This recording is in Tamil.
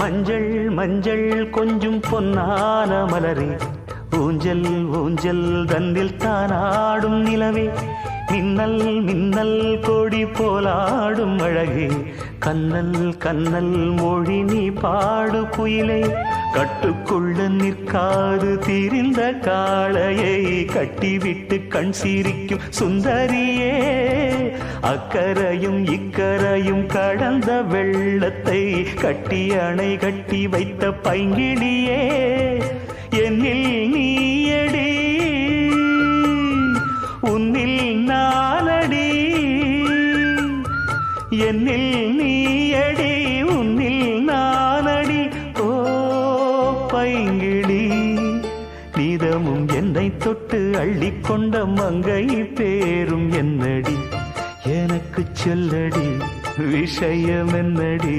மஞ்சள் மஞ்சள் கொஞ்சம் பொன்னான மலரே, ஊஞ்சல் ஊஞ்சல் தந்தில் தானாடும் நிலவே, மின்னல் மின்னல் கொடி போலாடும் அழகே, கண்ணல் கண்ணல் மொழி நீ பாடு குயிலே, கட்டுக்குள்ள நிற்காது திரிந்த காளையை கட்டிவிட்டு கண் சிரிக்கும் சுந்தரியே, அக்கரையும் இக்கரையும் கடந்த வெள்ளத்தை கட்டி அணை கட்டி வைத்த பைங்கிளியே, என்னில் நீயடி உன்னில் நானடி, என்னில் நீயடி உன்னில் நானடி. ஓ பைங்கிளி, நீதமும் என்னை தொட்டு அள்ளிக்கொண்ட மங்கை பேரும் என்னடி, எனக்கு சொல்லடி விஷயம் என்னடி.